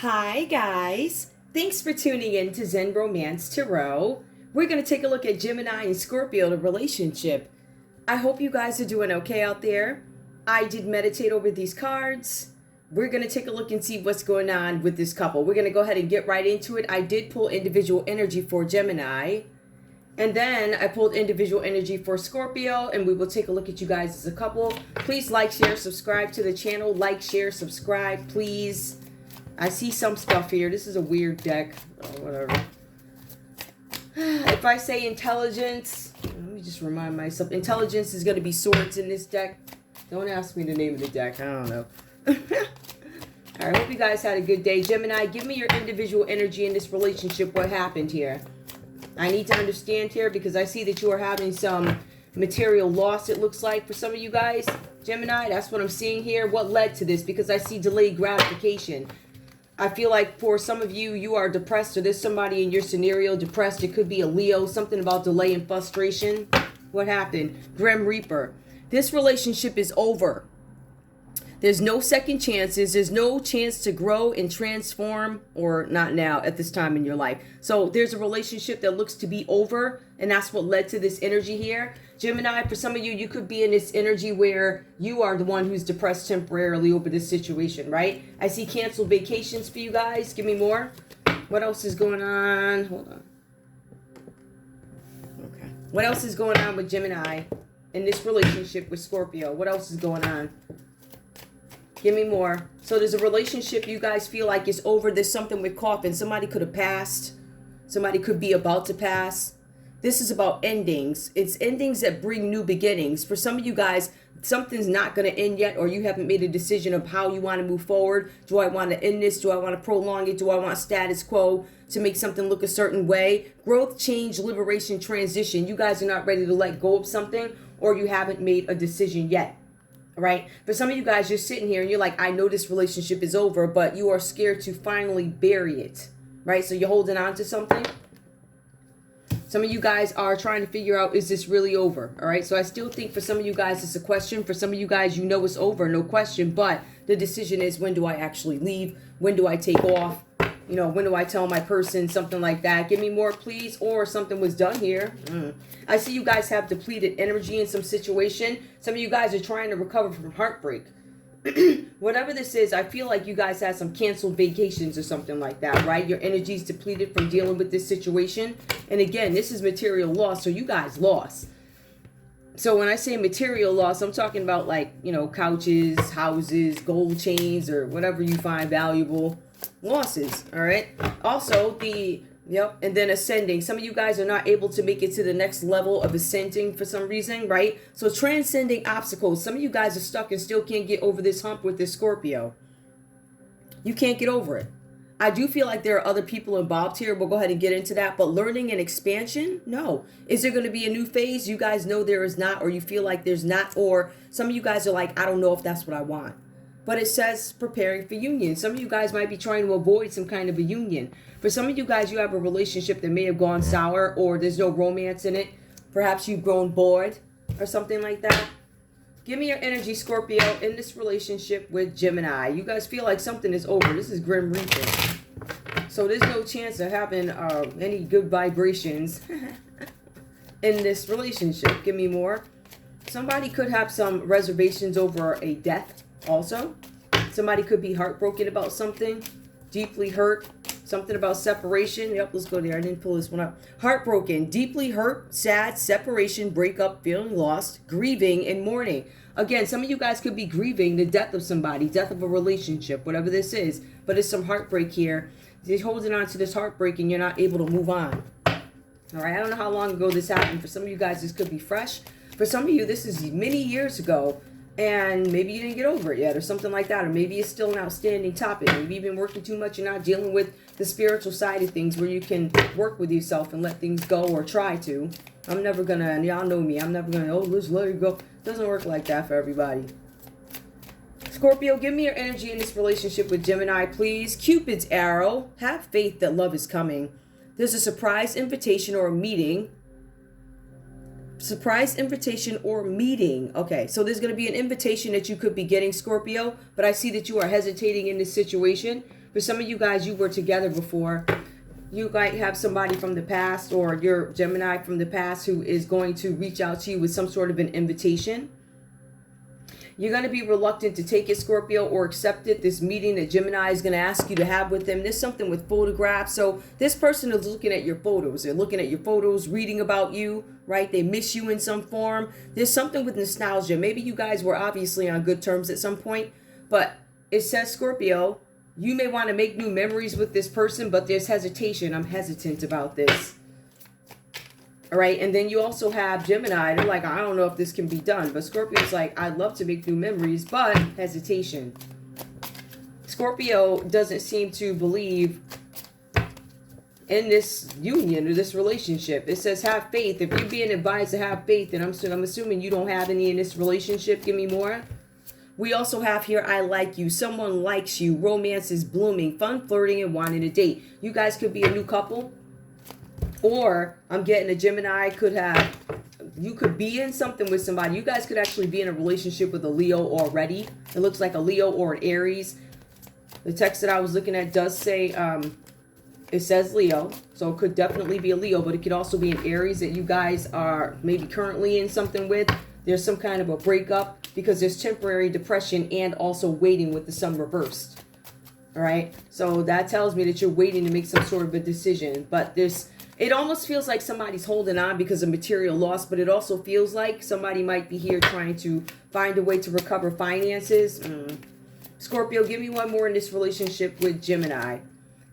Hi guys, thanks for tuning in to Zen Romance Tarot. We're going to take a look at Gemini and Scorpio, the relationship. I hope you guys are doing okay out there. I did meditate over these cards. We're going to take a look and see what's going on with this couple. We're going to go ahead and get right into it. I did pull individual energy for Gemini. And then I pulled individual energy for Scorpio, and we will take a look at you guys as a couple. Please like, share, subscribe to the channel. Like, share, subscribe, please. I see some stuff here. This is a weird deck. Oh, whatever. If I say intelligence, let me just remind myself. Intelligence is going to be swords in this deck. Don't ask me the name of the deck. I don't know. All right, hope you guys had a good day. Gemini, give me your individual energy in this relationship. What happened here? I need to understand here because I see that you are having some material loss, it looks like, for some of you guys. Gemini, that's what I'm seeing here. What led to this? Because I see delayed gratification. I feel like for some of you, you are depressed, or there's somebody in your scenario depressed. It could be a Leo, something about delay and frustration. What happened? Grim Reaper. This relationship is over. There's no second chances. There's no chance to grow and transform, or not now at this time in your life. So there's a relationship that looks to be over, and that's what led to this energy here. Gemini, for some of you, you could be in this energy where you are the one who's depressed temporarily over this situation, right? I see canceled vacations for you guys. Give me more. What else is going on? Hold on. Okay. What else is going on with Gemini in this relationship with Scorpio? What else is going on? Give me more. So there's a relationship you guys feel like is over. There's something with coffin. Somebody could have passed. Somebody could be about to pass. This is about endings. It's endings that bring new beginnings. For some of you guys, something's not going to end yet, or you haven't made a decision of how you want to move forward. Do I want to end this? Do I want to prolong it? Do I want status quo to make something look a certain way? Growth, change, liberation, transition. You guys are not ready to let go of something, or you haven't made a decision yet. Right? For some of you guys, you're sitting here and you're like, I know this relationship is over, but you are scared to finally bury it. Right? So you're holding on to something. Some of you guys are trying to figure out, is this really over? All right. So I still think for some of you guys, it's a question. For some of you guys, you know it's over, no question. But the decision is, when do I actually leave? When do I take off? You know, when do I tell my person, something like that? Give me more, please. Or something was done here. I see you guys have depleted energy in some situation. Some of you guys are trying to recover from heartbreak. Whatever this is, I feel like you guys had some canceled vacations or something like that, right? Your energy's depleted from dealing with this situation. And again, this is material loss, so you guys lost. So when I say material loss, I'm talking about, like, you know, couches, houses, gold chains, or whatever you find valuable. Losses, all right? Also, and then ascending. Some of you guys are not able to make it to the next level of ascending for some reason, right? So transcending obstacles. Some of you guys are stuck and still can't get over this hump with this Scorpio. You can't get over it. I do feel like there are other people involved here. We'll go ahead and get into that. But learning and expansion? No. Is there going to be a new phase? You guys know there is not, or you feel like there's not, or some of you guys are like, I don't know if that's what I want. But it says preparing for union. Some of you guys might be trying to avoid some kind of a union. For some of you guys, you have a relationship that may have gone sour, or there's no romance in it. Perhaps you've grown bored or something like that. Give me your energy, Scorpio, in this relationship with Gemini. You guys feel like something is over. This is Grim Reaper. So there's no chance of having any good vibrations in this relationship. Give me more. Somebody could have some reservations over a death also. Somebody could be heartbroken about something. Deeply hurt. Something about separation. Yep, let's go there. I didn't pull this one up. Heartbroken, deeply hurt, sad, separation, breakup, feeling lost, grieving, and mourning. Again, some of you guys could be grieving the death of somebody, death of a relationship, whatever this is. But there's some heartbreak here. You're holding on to this heartbreak and you're not able to move on. All right, I don't know how long ago this happened. For some of you guys, this could be fresh. For some of you, this is many years ago. And maybe you didn't get over it yet, or something like that. Or maybe it's still an outstanding topic. Maybe you've been working too much and not dealing with the spiritual side of things, where you can work with yourself and let things go, or try to. I'm never going to, and y'all know me, I'm never going to, let's let it go. It doesn't work like that for everybody. Scorpio, give me your energy in this relationship with Gemini, please. Cupid's arrow. Have faith that love is coming. There's a surprise invitation or a meeting. Surprise invitation or meeting. Okay, so there's going to be an invitation that you could be getting, Scorpio, but I see that you are hesitating in this situation. For some of you guys, you were together before. You might have somebody from the past, or your Gemini from the past, who is going to reach out to you with some sort of an invitation. You're going to be reluctant to take it, Scorpio, or accept it. This meeting that Gemini is going to ask you to have with them. There's something with photographs. So this person is looking at your photos. They're looking at your photos, reading about you, right? They miss you in some form. There's something with nostalgia. Maybe you guys were obviously on good terms at some point. But it says, Scorpio, you may want to make new memories with this person, but there's hesitation. I'm hesitant about this. All right, and then you also have Gemini. They're like, I don't know if this can be done. But Scorpio's like, I'd love to make new memories, but hesitation. Scorpio doesn't seem to believe in this union or this relationship. It says have faith. If you're being advised to have faith, and I'm assuming you don't have any in this relationship. Give me more. We also have here, I like you. Someone likes you. Romance is blooming. Fun flirting and wanting a date. You guys could be a new couple. Or I'm getting a Gemini you could be in something with somebody. You guys could actually be in a relationship with a Leo already. It looks like a Leo or an Aries. The text that I was looking at does say, it says Leo. So it could definitely be a Leo, but it could also be an Aries that you guys are maybe currently in something with. There's some kind of a breakup because there's temporary depression and also waiting with the sun reversed. All right. So that tells me that you're waiting to make some sort of a decision, but it almost feels like somebody's holding on because of material loss, but it also feels like somebody might be here trying to find a way to recover finances. Scorpio, give me one more in this relationship with Gemini.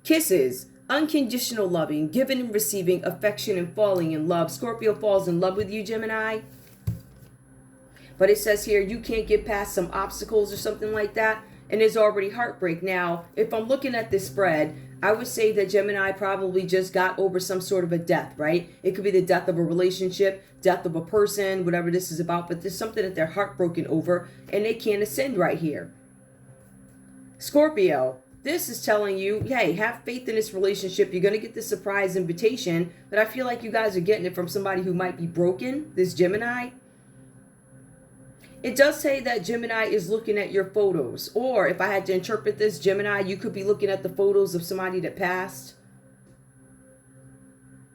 Kisses, unconditional loving, giving and receiving, affection and falling in love. Scorpio falls in love with you, Gemini. But it says here, you can't get past some obstacles or something like that. And there's already heartbreak. Now, if I'm looking at this spread, I would say that Gemini probably just got over some sort of a death, right? It could be the death of a relationship, death of a person, whatever this is about. But there's something that they're heartbroken over and they can't ascend right here. Scorpio, this is telling you, hey, have faith in this relationship. You're going to get this surprise invitation. But I feel like you guys are getting it from somebody who might be broken, this Gemini. It does say that Gemini is looking at your photos. Or if I had to interpret this, Gemini, you could be looking at the photos of somebody that passed.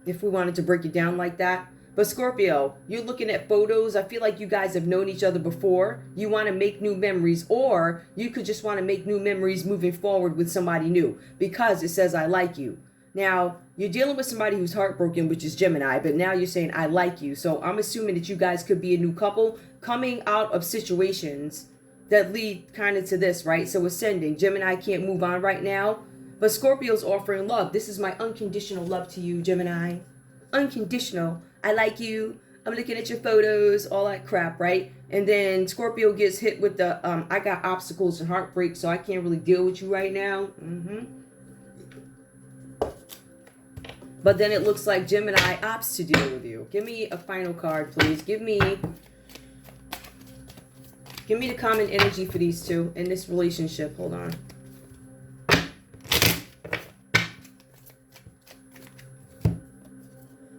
If we wanted to break it down like that. But Scorpio, you're looking at photos. I feel like you guys have known each other before. You want to make new memories. Or you could just want to make new memories moving forward with somebody new. Because it says, I like you. Now, you're dealing with somebody who's heartbroken, which is Gemini, but now you're saying, I like you. So I'm assuming that you guys could be a new couple coming out of situations that lead kind of to this, right? So ascending. Gemini can't move on right now, but Scorpio's offering love. This is my unconditional love to you, Gemini. Unconditional. I like you. I'm looking at your photos, all that crap, right? And then Scorpio gets hit with the, I got obstacles and heartbreak, so I can't really deal with you right now. But then it looks like Gemini opts to deal with you. Give me a final card, please. Give me the common energy for these two in this relationship. Hold on.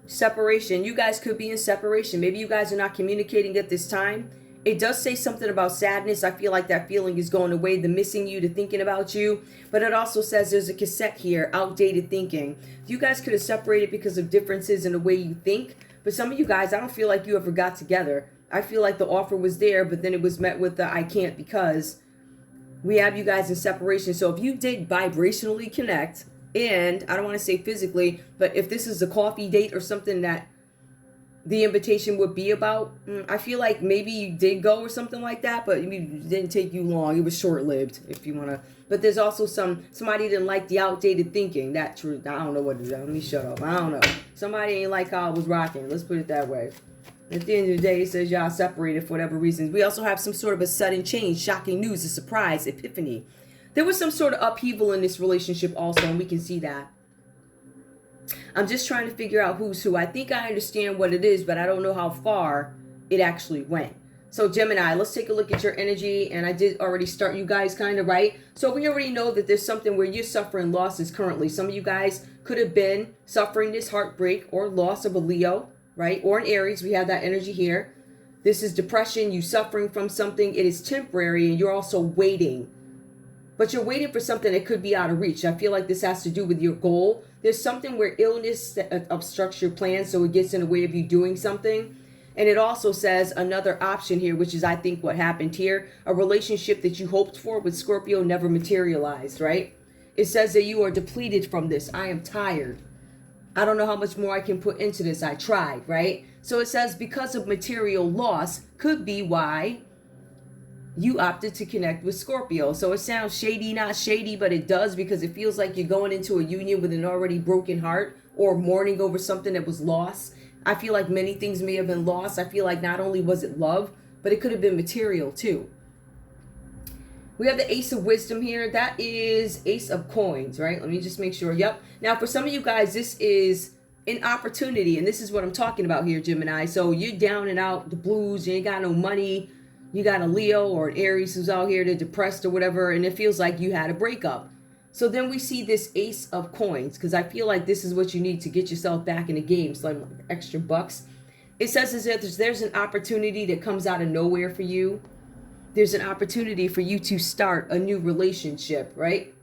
Separation. You guys could be in separation. Maybe you guys are not communicating at this time. It does say something about sadness. I feel like that feeling is going away, the missing you, the thinking about you. But it also says there's a cassette here, outdated thinking. You guys could have separated because of differences in the way you think. But some of you guys, I don't feel like you ever got together. I feel like the offer was there, but then it was met with the I can't because we have you guys in separation. So if you did vibrationally connect, and I don't want to say physically, but if this is a coffee date or something that the invitation would be about, I feel like maybe you did go or something like that, but it didn't take you long. It was short-lived, if you want to. But there's also somebody didn't like the outdated thinking. That truth. I don't know what it is. Let me shut up. I don't know. Somebody ain't like how I was rocking. Let's put it that way. At the end of the day, it says y'all separated for whatever reasons. We also have some sort of a sudden change, shocking news, a surprise, epiphany. There was some sort of upheaval in this relationship also, and we can see that. I'm just trying to figure out who's who. I think I understand what it is, but I don't know how far it actually went. So Gemini, let's take a look at your energy. And I did already start you guys kind of right. So we already know that there's something where you're suffering losses currently. Some of you guys could have been suffering this heartbreak or loss of a Leo, right? Or an Aries. We have that energy here. This is depression. You suffering from something. It is temporary, and you're also waiting but you're waiting for something that could be out of reach. I feel like this has to do with your goal. There's something where illness obstructs your plan, so it gets in the way of you doing something. And it also says another option here, which is I think what happened here. A relationship that you hoped for with Scorpio never materialized, right? It says that you are depleted from this. I am tired. I don't know how much more I can put into this. I tried, right? So it says because of material loss could be why you opted to connect with Scorpio. So it sounds shady, not shady, but it does, because it feels like you're going into a union with an already broken heart or mourning over something that was lost. I feel like many things may have been lost. I feel like not only was it love, but it could have been material too. We have the Ace of Wisdom here. That is Ace of Coins, right? Let me just make sure. Yep. Now, for some of you guys, this is an opportunity, and this is what I'm talking about here, Gemini. So you're down and out, the blues, you ain't got no money. You got a Leo or an Aries who's out here, they're depressed or whatever, and it feels like you had a breakup. So then we see this Ace of Coins, because I feel like this is what you need to get yourself back in the game, so like extra bucks. It says as if there's an opportunity that comes out of nowhere for you. There's an opportunity for you to start a new relationship, right?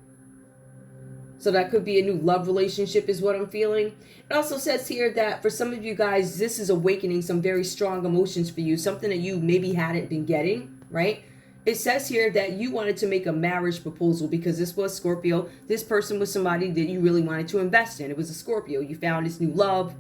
So that could be a new love relationship is what I'm feeling. It also says here that for some of you guys, this is awakening some very strong emotions for you, something that you maybe hadn't been getting, right? It says here that you wanted to make a marriage proposal because this was Scorpio. This person was somebody that you really wanted to invest in. It was a Scorpio. You found this new love.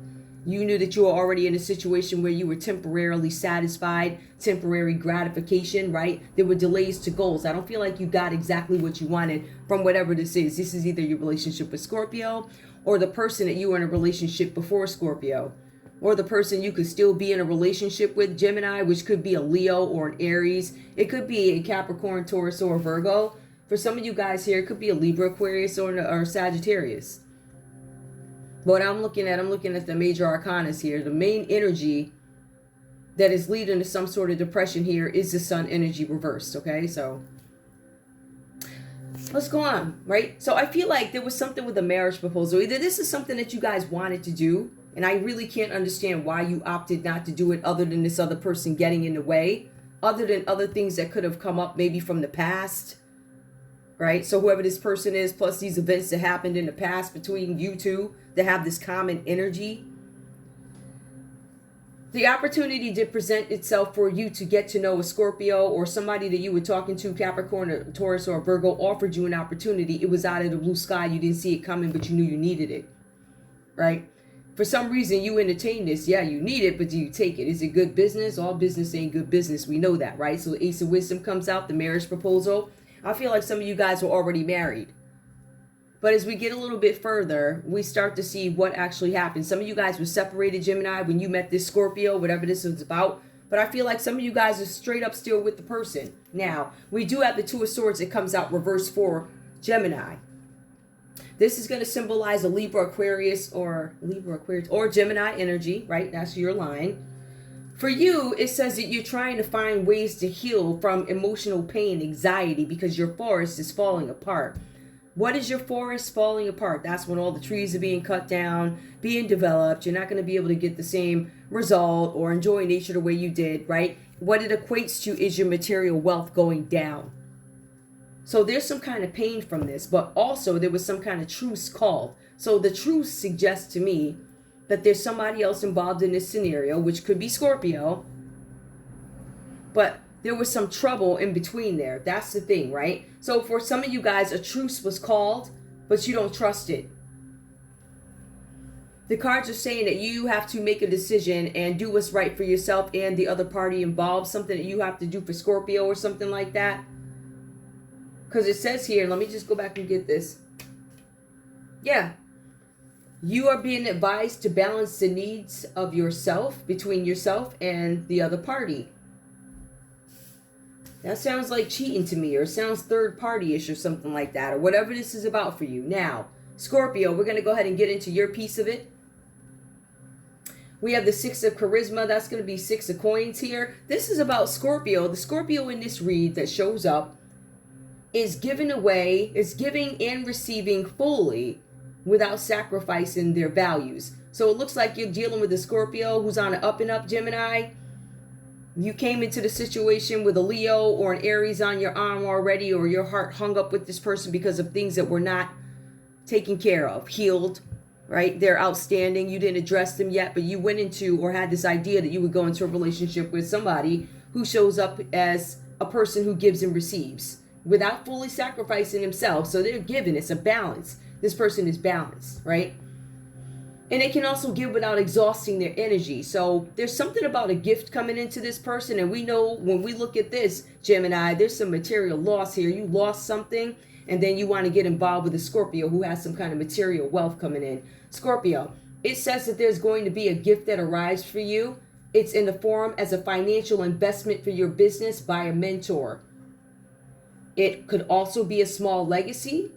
You knew that you were already in a situation where you were temporarily satisfied, temporary gratification, right? There were delays to goals. I don't feel like you got exactly what you wanted from whatever this is. This is either your relationship with Scorpio or the person that you were in a relationship before Scorpio, or the person you could still be in a relationship with, Gemini, which could be a Leo or an Aries. It could be a Capricorn, Taurus, or a Virgo. For some of you guys here, it could be a Libra, Aquarius, or Sagittarius. But I'm looking at the major arcanas here. The main energy that is leading to some sort of depression here is the Sun energy reversed, okay? So let's go on, right? So I feel like there was something with the marriage proposal. Either this is something that you guys wanted to do, and I really can't understand why you opted not to do it other than this other person getting in the way, other than other things that could have come up maybe from the past, right? So whoever this person is, plus these events that happened in the past between you two that have this common energy. The opportunity did present itself for you to get to know a Scorpio or somebody that you were talking to, Capricorn, or Taurus, or Virgo, offered you an opportunity. It was out of the blue sky. You didn't see it coming, but you knew you needed it, right? For some reason, you entertain this. Yeah, you need it, but do you take it? Is it good business? All business ain't good business. We know that, right? So the Ace of Wisdom comes out, the marriage proposal. I feel like some of you guys were already married. But as we get a little bit further, we start to see what actually happened. Some of you guys were separated, Gemini, when you met this Scorpio, whatever this was about. But I feel like some of you guys are straight up still with the person. Now, we do have the Two of Swords that comes out reverse for Gemini. This is going to symbolize a Libra, Aquarius, or Gemini energy, right? That's your line. For you, it says that you're trying to find ways to heal from emotional pain, anxiety, because your forest is falling apart. What is your forest falling apart? That's when all the trees are being cut down, being developed. You're not going to be able to get the same result or enjoy nature the way you did, right? What it equates to is your material wealth going down. So there's some kind of pain from this, but also there was some kind of truce called. So the truce suggests to me that there's somebody else involved in this scenario, which could be Scorpio, but there was some trouble in between there. That's the thing, right? So for some of you guys, a truce was called, but you don't trust it. The cards are saying that you have to make a decision and do what's right for yourself and the other party involved, something that you have to do for Scorpio or something like that. Because it says here, let me just go back and get this. Yeah. You are being advised to balance the needs of yourself, between yourself and the other party. That sounds like cheating to me, or it sounds third party-ish or something like that, or whatever this is about for you. Now, Scorpio, we're going to go ahead and get into your piece of it. We have the Six of Charisma. That's going to be Six of Coins here. This is about Scorpio. The Scorpio in this read that shows up is giving away, is giving and receiving fully without sacrificing their values. So it looks like you're dealing with a Scorpio who's on an up and up, Gemini. You came into the situation with a Leo or an Aries on your arm already, or your heart hung up with this person because of things that were not taken care of, healed, right? They're outstanding. You didn't address them yet, but you went into or had this idea that you would go into a relationship with somebody who shows up as a person who gives and receives without fully sacrificing himself. So they're giving. It's a balance. This person is balanced, right? And they can also give without exhausting their energy. So there's something about a gift coming into this person. And we know when we look at this, Gemini, there's some material loss here. You lost something, and then you want to get involved with a Scorpio who has some kind of material wealth coming in. Scorpio, it says that there's going to be a gift that arrives for you. It's in the form as a financial investment for your business by a mentor. It could also be a small legacy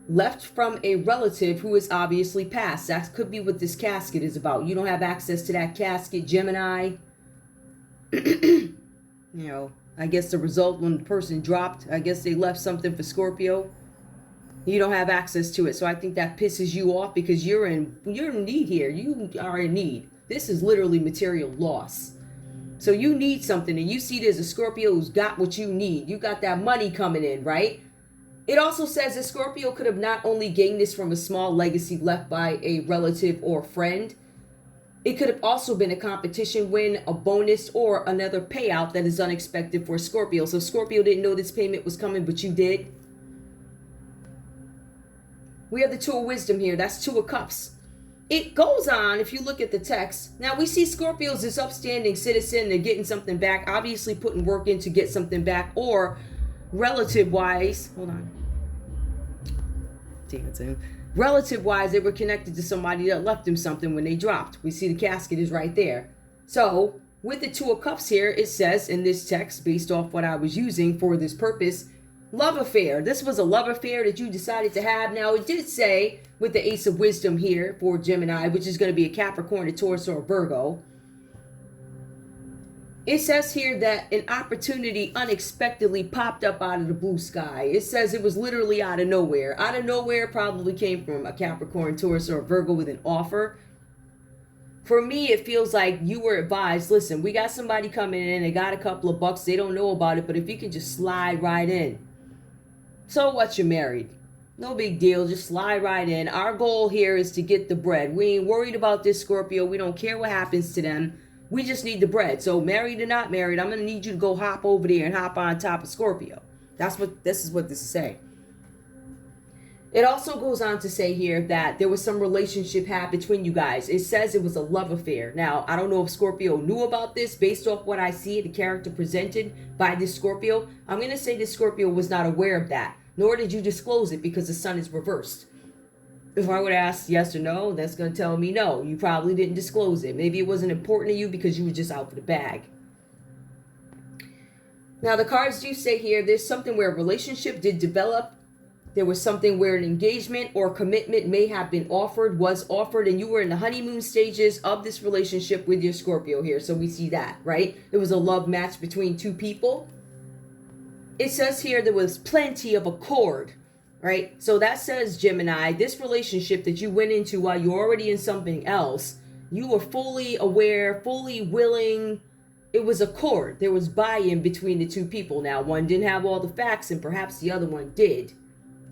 left from a relative who is obviously passed. That could be what this casket is about. You don't have access to that casket, Gemini. You know, I guess the result when the person dropped, I guess they left something for Scorpio. You don't have access to it. So I think that pisses you off because you're in need here. You are in need. This is literally material loss. So you need something, and you see there's a Scorpio who's got what you need. You got that money coming in, right? It also says that Scorpio could have not only gained this from a small legacy left by a relative or friend, it could have also been a competition win, a bonus, or another payout that is unexpected for Scorpio. So Scorpio didn't know this payment was coming, but you did. We have the Two of Wisdom here. That's Two of Cups. It goes on, if you look at the text. Now, we see Scorpios as upstanding citizen. They're getting something back, obviously putting work in to get something back, or relative-wise, hold on. Relative-wise, they were connected to somebody that left them something when they dropped. We see the casket is right there. So, with the Two of Cups here, it says in this text, based off what I was using for this purpose, love affair. This was a love affair that you decided to have. Now, it did say with the Ace of Wisdom here for Gemini, which is going to be a Capricorn, a Taurus, or a Virgo. It says here that an opportunity unexpectedly popped up out of the blue sky. It says it was literally out of nowhere. Out of nowhere probably came from a Capricorn, Taurus, or a Virgo with an offer. For me, it feels like you were advised, listen, we got somebody coming in, they got a couple of bucks, they don't know about it, but if you can just slide right in. So what, you're married? No big deal, just slide right in. Our goal here is to get the bread. We ain't worried about this Scorpio. We don't care what happens to them. We just need the bread. So married or not married, I'm going to need you to go hop over there and hop on top of Scorpio. This is what this is saying. It also goes on to say here that there was some relationship had between you guys. It says it was a love affair. Now, I don't know if Scorpio knew about this based off what I see, the character presented by this Scorpio. I'm going to say this Scorpio was not aware of that, nor did you disclose it because the sun is reversed. If I would ask yes or no, that's going to tell me no. You probably didn't disclose it. Maybe it wasn't important to you because you were just out for the bag. Now, the cards do say here, there's something where a relationship did develop. There was something where an engagement or commitment may have been offered, was offered, and you were in the honeymoon stages of this relationship with your Scorpio here. So we see that, right? It was a love match between two people. It says here there was plenty of accord, right? So that says, Gemini, this relationship that you went into while you're already in something else, you were fully aware, fully willing. It was accord. There was buy-in between the two people. Now, one didn't have all the facts, and perhaps the other one did.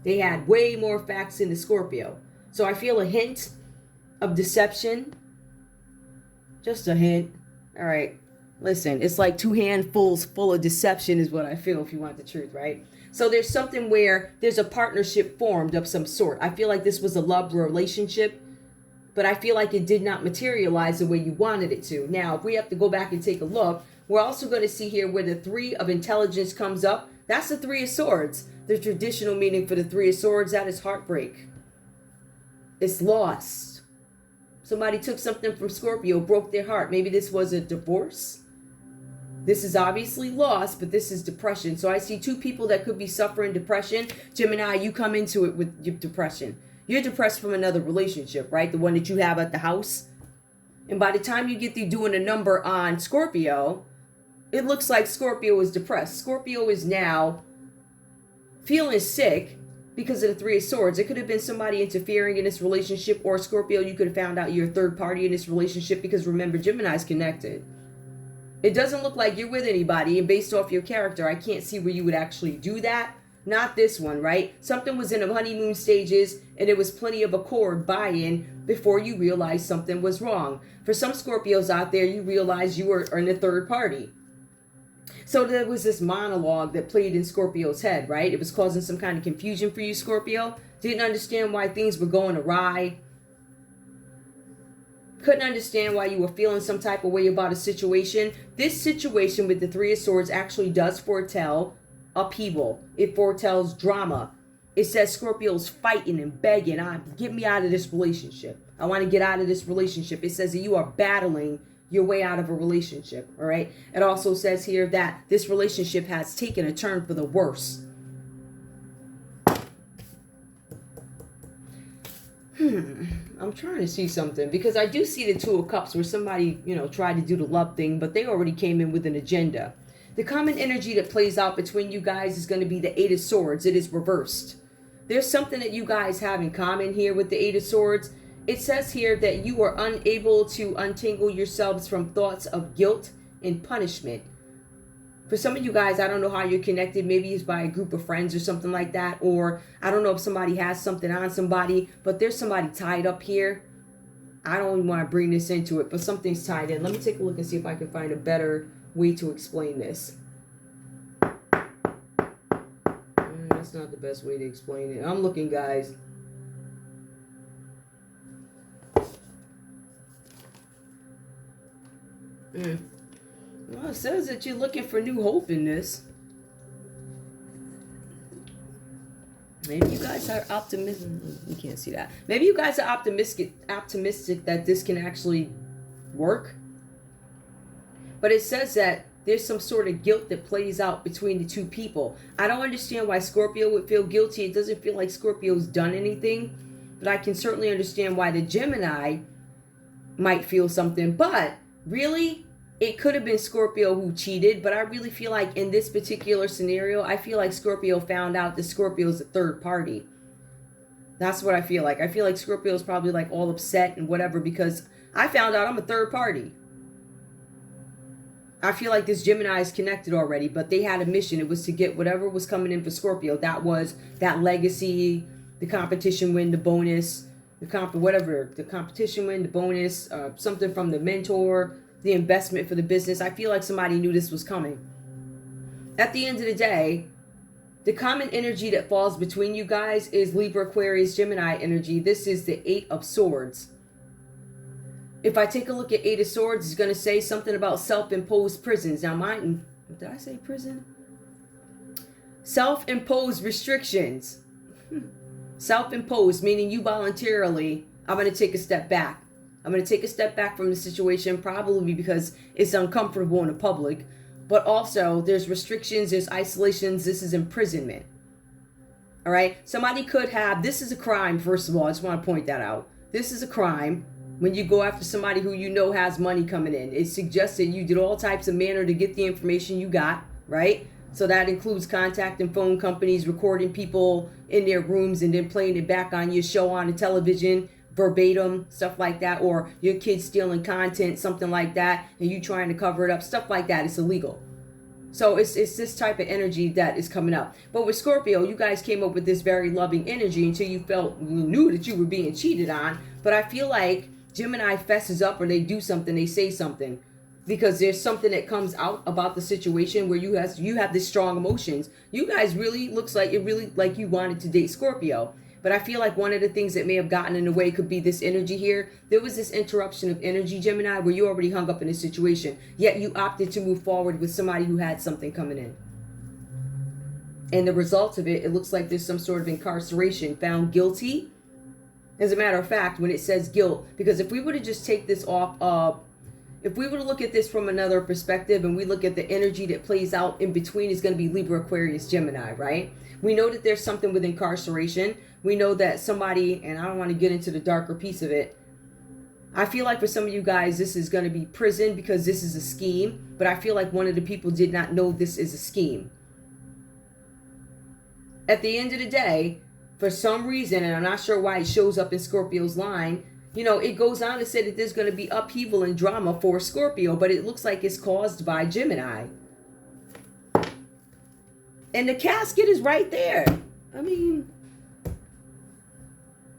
They had way more facts in the Scorpio. So I feel a hint of deception. Just a hint. All right. Listen, it's like two handfuls full of deception is what I feel if you want the truth, right? So there's something where there's a partnership formed of some sort. I feel like this was a love relationship, but I feel like it did not materialize the way you wanted it to. Now, if we have to go back and take a look, we're also going to see here where the Three of Intelligence comes up. That's the Three of Swords. The traditional meaning for the Three of Swords, that is heartbreak. It's lost. Somebody took something from Scorpio, broke their heart. Maybe this was a divorce. This is obviously loss, but this is depression. So I see two people that could be suffering depression. Gemini, you come into it with your depression. You're depressed from another relationship, right? The one that you have at the house. And by the time you get through doing a number on Scorpio, it looks like Scorpio is depressed. Scorpio is now feeling sick because of the Three of Swords. It could have been somebody interfering in this relationship, or Scorpio, you could have found out you're a third party in this relationship because remember, Gemini's connected. It doesn't look like you're with anybody, and based off your character, I can't see where you would actually do that. Not this one, right? Something was in the honeymoon stages, and there was plenty of accord buy-in before you realized something was wrong. For some Scorpios out there, you realize you were in a third party. So there was this monologue that played in Scorpio's head, right? It was causing some kind of confusion for you, Scorpio. Didn't understand why things were going awry. Couldn't understand why you were feeling some type of way about a situation. This situation with the Three of Swords actually does foretell upheaval. It foretells drama. It says Scorpio's fighting and begging, get me out of this relationship. I want to get out of this relationship. It says that you are battling your way out of a relationship, all right? It also says here that this relationship has taken a turn for the worse. I'm trying to see something, because I do see the Two of Cups where somebody, tried to do the love thing, but they already came in with an agenda. The common energy that plays out between you guys is going to be the Eight of Swords. It is reversed. There's something that you guys have in common here with the Eight of Swords. It says here that you are unable to untangle yourselves from thoughts of guilt and punishment. For some of you guys, I don't know how you're connected. Maybe it's by a group of friends or something like that. Or I don't know if somebody has something on somebody, but there's somebody tied up here. I don't even want to bring this into it, but something's tied in. Let me take a look and see if I can find a better way to explain this. That's not the best way to explain it. I'm looking, guys. Well, it says that you're looking for new hope in this. Maybe you guys are optimistic. You can't see that. Maybe you guys are optimistic that this can actually work. But it says that there's some sort of guilt that plays out between the two people. I don't understand why Scorpio would feel guilty. It doesn't feel like Scorpio's done anything. But I can certainly understand why the Gemini might feel something. But really, it could have been Scorpio who cheated, but I really feel like in this particular scenario, I feel like Scorpio found out that Scorpio is a third party. That's what I feel like. I feel like Scorpio is probably like all upset and whatever because I found out I'm a third party. I feel like this Gemini is connected already, but they had a mission. It was to get whatever was coming in for Scorpio. That was that legacy, the competition win, the bonus, the competition win, the bonus, something from the mentor, the investment for the business. I feel like somebody knew this was coming. At the end of the day, the common energy that falls between you guys is Libra, Aquarius, Gemini energy. This is the Eight of Swords. If I take a look at Eight of Swords, it's going to say something about self-imposed prisons. Now, did I say prison? Self-imposed restrictions. Self-imposed, meaning you voluntarily, I'm going to take a step back. I'm going to take a step back from the situation, probably because it's uncomfortable in the public. But also, there's restrictions, there's isolations, this is imprisonment. All right? Somebody could have, this is a crime, first of all. I just want to point that out. This is a crime when you go after somebody who you know has money coming in. It suggests that you did all types of manner to get the information you got, right? So that includes contacting phone companies, recording people in their rooms, and then playing it back on your show on the television, verbatim, stuff like that, or your kids stealing content, something like that, and you trying to cover it up, stuff like that. It's illegal. So it's this type of energy that is coming up. But with Scorpio, you guys came up with this very loving energy until you knew that you were being cheated on. But I feel like Gemini fesses up, or they do something, they say something, because there's something that comes out about the situation where you have this strong emotions. You guys really, looks like it really like you wanted to date Scorpio. But I feel like one of the things that may have gotten in the way could be this energy here. There was this interruption of energy, Gemini, where you already hung up in this situation, yet you opted to move forward with somebody who had something coming in. And the result of it, it looks like there's some sort of incarceration, found guilty. As a matter of fact, when it says guilt, because if we were to just take this off, if we were to look at this from another perspective and we look at the energy that plays out in between, is going to be Libra, Aquarius, Gemini, right? We know that there's something with incarceration. We know that somebody, and I don't want to get into the darker piece of it. I feel like for some of you guys, this is going to be prison because this is a scheme. But I feel like one of the people did not know this is a scheme. At the end of the day, for some reason, and I'm not sure why it shows up in Scorpio's line, You know, it goes on to say that there's going to be upheaval and drama for Scorpio, but it looks like it's caused by Gemini. And the casket is right there. I mean,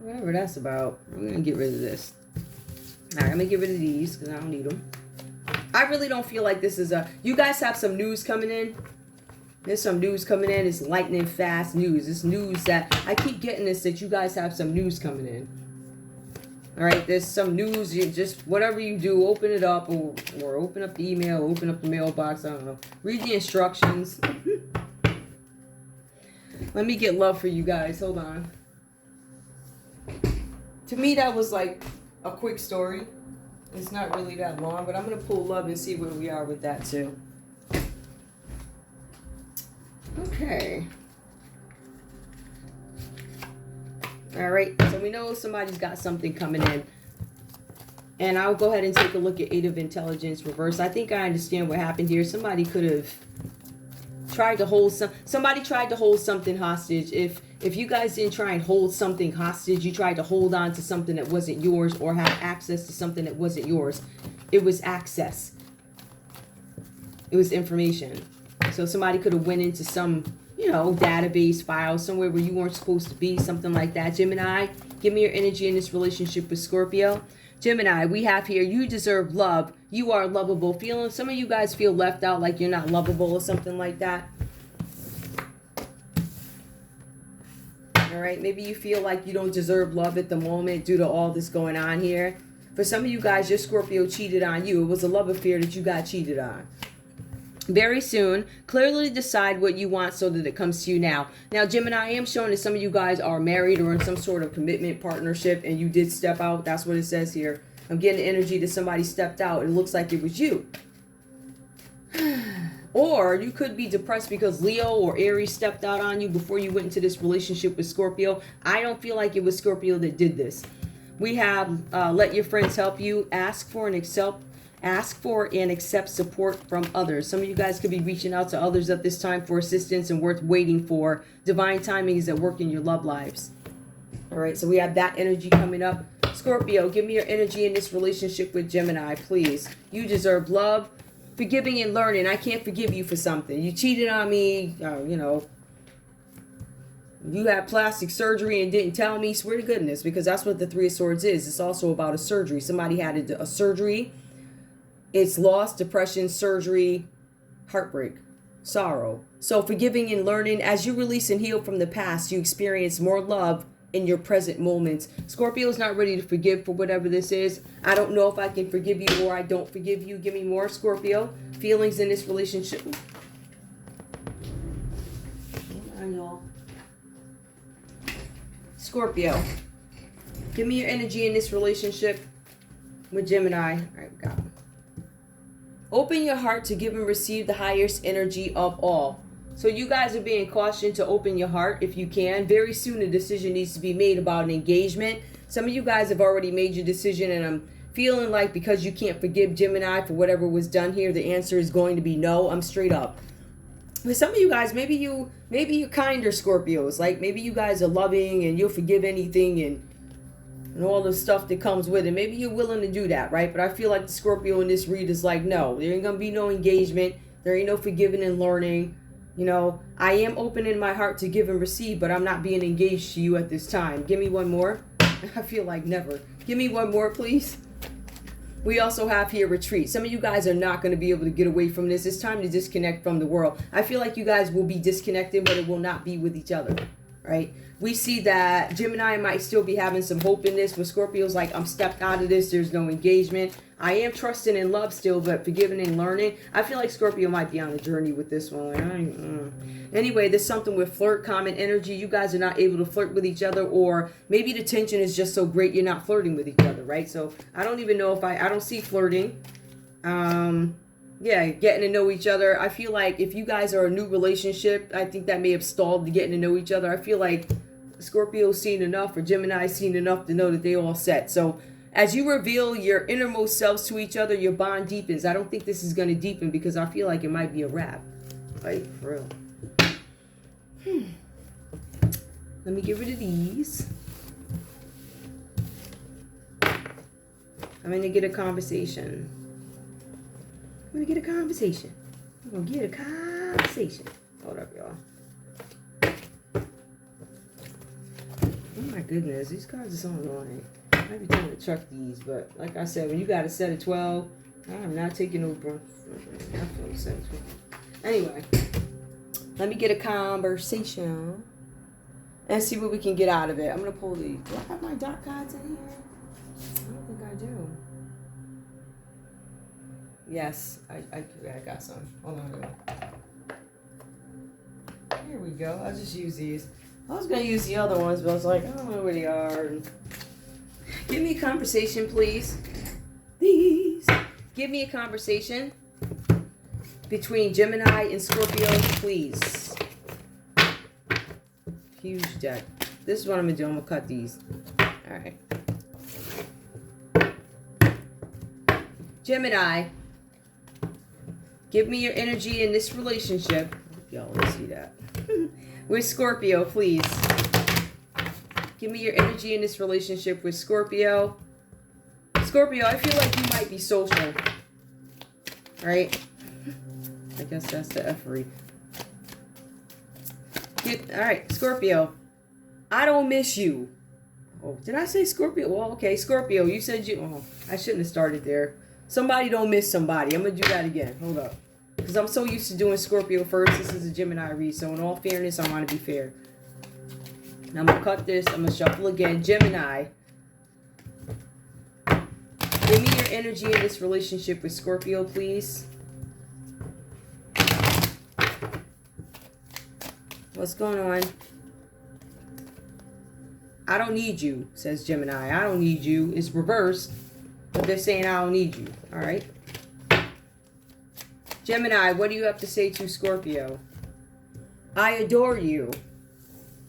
whatever that's about. I'm going to get rid of this. All right, I'm going to get rid of these because I don't need them. I really don't feel like this is a... You guys have some news coming in. There's some news coming in. It's lightning fast news. It's news that... I keep getting this, that you guys have some news coming in. All right, there's some news. You just... Whatever you do, open it up or open up the email, open up the mailbox. I don't know. Read the instructions. Let me get love for you guys. Hold on. To me, that was like a quick story. It's not really that long, but I'm going to pull love and see where we are with that too. Okay. All right. So we know somebody's got something coming in. And I'll go ahead and take a look at 8 of Intelligence reverse. I think I understand what happened here. Somebody could have tried to hold somebody tried to hold something hostage. If you guys didn't try and hold something hostage, you tried to hold on to something that wasn't yours or have access to something that wasn't yours. It was access. It was information. So somebody could have went into some, you know, database file somewhere where you weren't supposed to be, something like that. Gemini, give me your energy in this relationship with Scorpio. Gemini, we have here, you deserve love. You are lovable. Some of you guys feel left out, like you're not lovable or something like that. All right, maybe you feel like you don't deserve love at the moment due to all this going on here. For some of you guys, your Scorpio cheated on you. It was a love affair that you got cheated on. Very soon, clearly decide what you want so that it comes to you now. Now, Gemini, I am showing that some of you guys are married or in some sort of commitment partnership and you did step out. That's what it says here. I'm getting the energy that somebody stepped out. It looks like it was you. Or you could be depressed because Leo or Aries stepped out on you before you went into this relationship with Scorpio. I don't feel like it was Scorpio that did this. We have let your friends help you. Ask for and accept support from others. Some of you guys could be reaching out to others at this time for assistance and worth waiting for. Divine timing is at work in your love lives. All right, so we have that energy coming up. Scorpio, give me your energy in this relationship with Gemini, please. You deserve love, forgiving and learning. I can't forgive you for something. You cheated on me, you know. You had plastic surgery and didn't tell me. Swear to goodness, because that's what the 3 of Swords is. It's also about a surgery. Somebody had a surgery. It's loss, depression, surgery, heartbreak, sorrow. So forgiving and learning. As you release and heal from the past, you experience more love in your present moments. Scorpio is not ready to forgive for whatever this is. I don't know if I can forgive you or I don't forgive you. Give me more, Scorpio. Feelings in this relationship. Hold on, y'all. Scorpio, give me your energy in this relationship with Gemini. All right, we got it. Open your heart to give and receive the highest energy of all. So you guys are being cautioned to open your heart if you can. Very soon a decision needs to be made about an engagement. Some of you guys have already made your decision, and I'm feeling like because you can't forgive Gemini for whatever was done here, the answer is going to be no. I'm straight up. But some of you guys, maybe you're kinder Scorpios. Like maybe you guys are loving and you'll forgive anything and all the stuff that comes with it. Maybe you're willing to do that, right? But I feel like the Scorpio in this read is like, no, there ain't going to be no engagement. There ain't no forgiving and learning. You know, I am opening my heart to give and receive, but I'm not being engaged to you at this time. Give me one more. I feel like never. Give me one more, please. We also have here retreat. Some of you guys are not going to be able to get away from this. It's time to disconnect from the world. I feel like you guys will be disconnected, but it will not be with each other, right? We see that Gemini might still be having some hope in this, but Scorpio's like, I'm stepped out of this. There's no engagement. I am trusting in love still, but forgiving and learning. I feel like Scorpio might be on a journey with this one. Anyway, there's something with flirt, common energy. You guys are not able to flirt with each other, or maybe the tension is just so great you're not flirting with each other, right? So I don't even know if I don't see flirting. Yeah, getting to know each other. I feel like if you guys are a new relationship, I think that may have stalled the getting to know each other. I feel like Scorpio's seen enough, or Gemini's seen enough to know that they all set. So as you reveal your innermost selves to each other, your bond deepens. I don't think this is going to deepen because I feel like it might be a wrap. Like, for real. Let me get rid of these. I'm going to get a conversation. I'm going to get a conversation. I'm going to get a conversation. Hold up, y'all. Oh my goodness, these cards are so annoying. I might be trying to chuck these, but like I said, when you got a set of 12, I'm not taking no breath. Anyway, let me get a conversation and see what we can get out of it. I'm going to pull these. Do I have my dot cards in here? I don't think I do. Yes, I got some. Hold on. Here we go. I'll just use these. I was going to use the other ones, but I was like, I don't know where they are. Give me a conversation, please. Please. Give me a conversation between Gemini and Scorpio, please. Huge deck. This is what I'm going to do. I'm going to cut these. All right. Gemini, give me your energy in this relationship. Y'all want to see that. With Scorpio, please. Give me your energy in this relationship with Scorpio. Scorpio, I feel like you might be social. Right? I guess that's the effery. Alright, Scorpio. I don't miss you. Oh, did I say Scorpio? Well, okay, Scorpio, you said you... Oh, I shouldn't have started there. Somebody don't miss somebody. I'm going to do that again. Hold up. Because I'm so used to doing Scorpio first. This is a Gemini read. So in all fairness, I want to be fair. Now I'm going to cut this. I'm going to shuffle again. Gemini. Give me your energy in this relationship with Scorpio, please. What's going on? I don't need you, says Gemini. I don't need you. It's reversed. But they're saying I don't need you. All right. Gemini, what do you have to say to Scorpio? I adore you.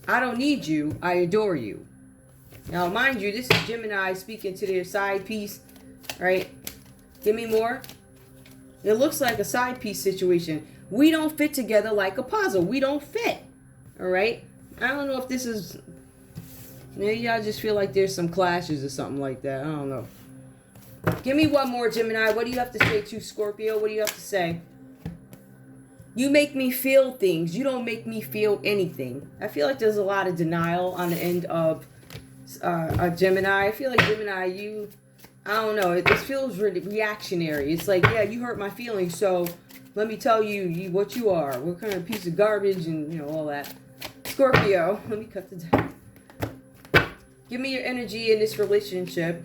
I don't need you. I adore you. Now, mind you, this is Gemini speaking to their side piece, right? Give me more. It looks like a side piece situation. We don't fit together like a puzzle. We don't fit. All right? I don't know if this is... Maybe I just feel like there's some clashes or something like that. I don't know. Give me one more, Gemini. What do you have to say to Scorpio? What do you have to say? You make me feel things. You don't make me feel anything. I feel like there's a lot of denial on the end of a Gemini. I feel like Gemini, I don't know. This feels really reactionary. It's like, yeah, you hurt my feelings, so let me tell you what you are. What kind of piece of garbage and, all that. Scorpio, let me cut the deck. Give me your energy in this relationship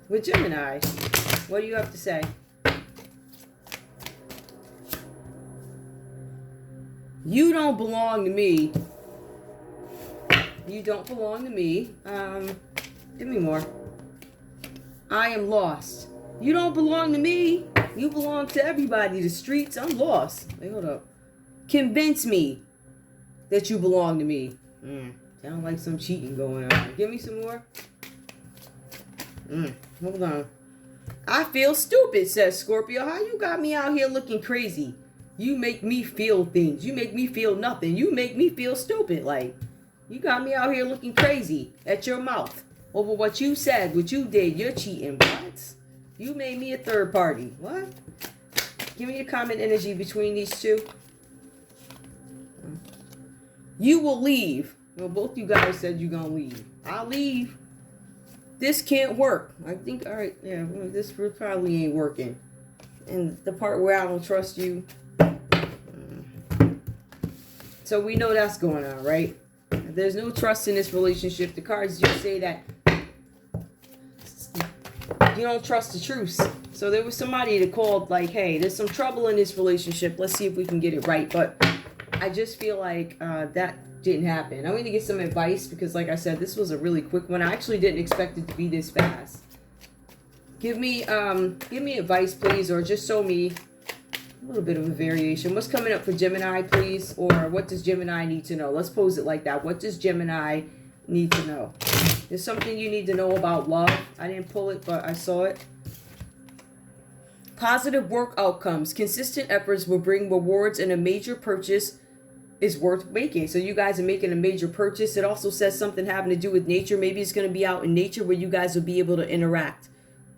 with Gemini. What do you have to say? You don't belong to me. You don't belong to me. Give me more. I am lost. You don't belong to me. You belong to everybody. The streets. I'm lost. Wait, hold up. Convince me that you belong to me. Sound like some cheating going on. Give me some more. Hold on. I feel stupid, says Scorpio. How you got me out here looking crazy? You make me feel things. You make me feel nothing. You make me feel stupid. Like, you got me out here looking crazy at your mouth over what you said, what you did. You're cheating. What? You made me a third party. What? Give me a common energy between these two. You will leave. Well, both you guys said you're going to leave. I'll leave. This can't work. I think, all right, yeah, well, this probably ain't working. And the part where I don't trust you. So we know that's going on, right? There's no trust in this relationship. The cards just say that you don't trust the truth. So there was somebody that called like, hey, there's some trouble in this relationship. Let's see if we can get it right. But I just feel like that didn't happen. I'm going to get some advice because, like I said, this was a really quick one. I actually didn't expect it to be this fast. Give me advice, please, or just show me a little bit of a variation. What's coming up for Gemini, please? Or what does Gemini need to know? Let's pose it like that. What does Gemini need to know? There's something you need to know about love. I didn't pull it, but I saw it. Positive work outcomes. Consistent efforts will bring rewards, and a major purchase is worth making. So you guys are making a major purchase. It also says something having to do with nature. Maybe it's going to be out in nature where you guys will be able to interact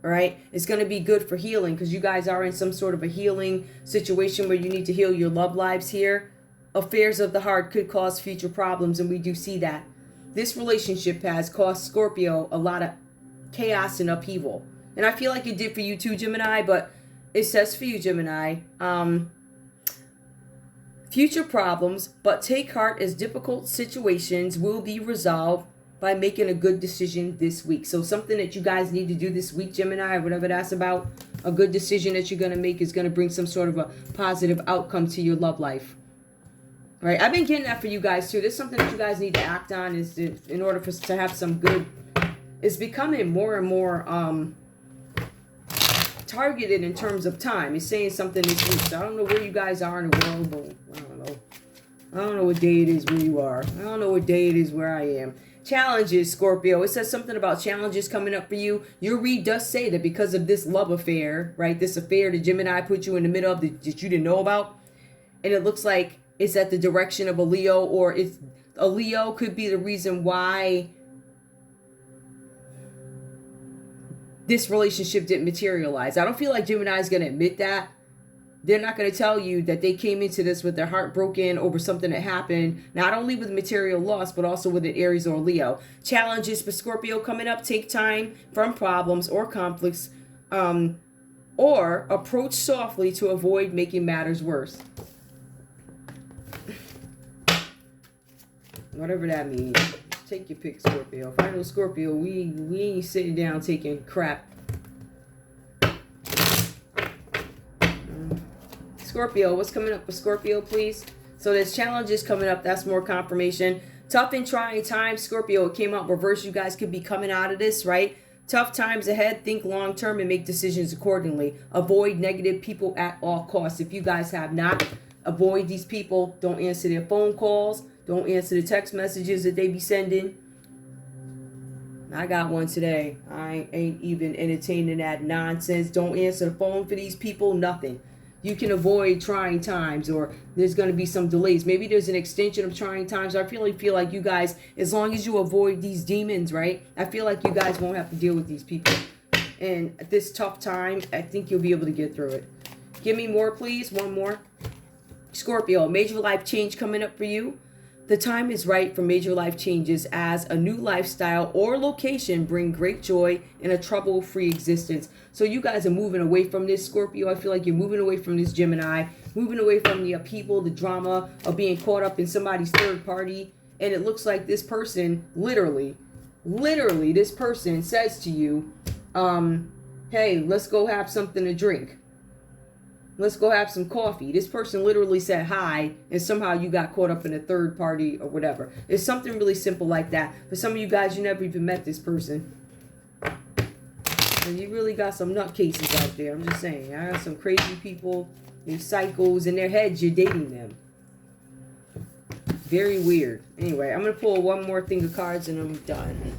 All right, it's going to be good for healing because you guys are in some sort of a healing situation where you need to heal your love lives here. Affairs of the heart could cause future problems, and we do see that. This relationship has caused Scorpio a lot of chaos and upheaval. And I feel like it did for you too, Gemini, but it says for you, Gemini, future problems, but take heart as difficult situations will be resolved by making a good decision this week. So something that you guys need to do this week, Gemini, whatever that's about, a good decision that you're going to make is going to bring some sort of a positive outcome to your love life. All right, I've been getting that for you guys too. There's something that you guys need to act on is in order for to have some good. It's becoming more and more targeted in terms of time. It's saying something this week. So I don't know where you guys are in the world, but I don't know. I don't know what day it is where you are. I don't know what day it is where I am. Challenges, Scorpio. It says something about challenges coming up for you. Your read does say that because of this love affair, right? This affair that Gemini put you in the middle of that you didn't know about. And it looks like it's at the direction of a Leo, or it's a Leo could be the reason why this relationship didn't materialize. I don't feel like Gemini is going to admit that. They're not going to tell you that they came into this with their heart broken over something that happened, not only with material loss, but also with an Aries or Leo. Challenges for Scorpio coming up. Take time from problems or conflicts, or approach softly to avoid making matters worse. Whatever that means. Take your pick, Scorpio. If I know Scorpio, we ain't sitting down taking crap. Scorpio, what's coming up for Scorpio, please? So there's challenges coming up. That's more confirmation. Tough and trying times, Scorpio. It came out reverse. You guys could be coming out of this, right? Tough times ahead. Think long term and make decisions accordingly. Avoid negative people at all costs. If you guys have not, avoid these people. Don't answer their phone calls. Don't answer the text messages that they be sending. I got one today. I ain't even entertaining that nonsense. Don't answer the phone for these people. Nothing. You can avoid trying times, or there's going to be some delays. Maybe there's an extension of trying times. I really feel like you guys, as long as you avoid these demons, right? I feel like you guys won't have to deal with these people. And at this tough time, I think you'll be able to get through it. Give me more, please. One more. Scorpio, major life change coming up for you. The time is right for major life changes as a new lifestyle or location bring great joy in a trouble-free existence. So you guys are moving away from this, Scorpio. I feel like you're moving away from this, Gemini. Moving away from the upheaval, the drama of being caught up in somebody's third party. And it looks like this person, literally, this person says to you, hey, let's go have something to drink. Let's go have some coffee. This person literally said hi, and somehow you got caught up in a third party or whatever. It's something really simple like that. For some of you guys, you never even met this person. And you really got some nutcases out there. I'm just saying. I got some crazy people, these psychos in their heads. You're dating them. Very weird. Anyway, I'm going to pull one more thing of cards and I'm done.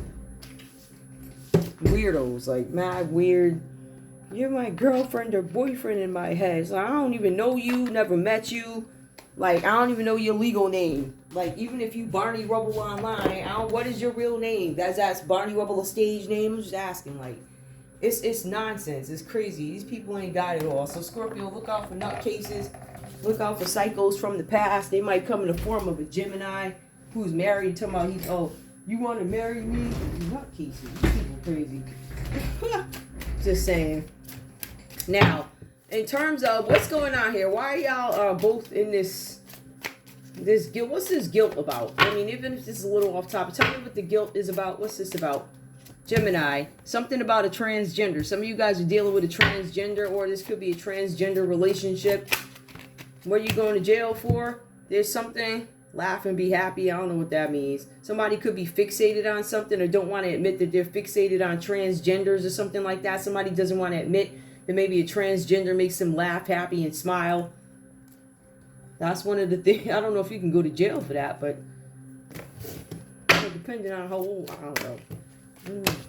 Weirdos. Like, mad weird. You're my girlfriend or boyfriend in my head. So I don't even know you, never met you. Like, I don't even know your legal name. Like, even if you Barney Rubble online, what is your real name? That's Barney Rubble a stage name? I'm just asking, like, it's nonsense. It's crazy. These people ain't got it all. So, Scorpio, look out for nutcases. Look out for psychos from the past. They might come in the form of a Gemini who's married. Talking about, you want to marry me? Nutcases. These people crazy. Just saying. Now, in terms of what's going on here, why are y'all both in this guilt? What's this guilt about? I mean, even if this is a little off topic, tell me what the guilt is about. What's this about? Gemini, something about a transgender. Some of you guys are dealing with a transgender, or this could be a transgender relationship. What are you going to jail for? There's something. Laugh and be happy. I don't know what that means. Somebody could be fixated on something or don't want to admit that they're fixated on transgenders or something like that. Somebody doesn't want to admit that maybe a transgender makes them laugh, happy, and smile. That's one of the things. I don't know if you can go to jail for that, but depending on how old, I don't know.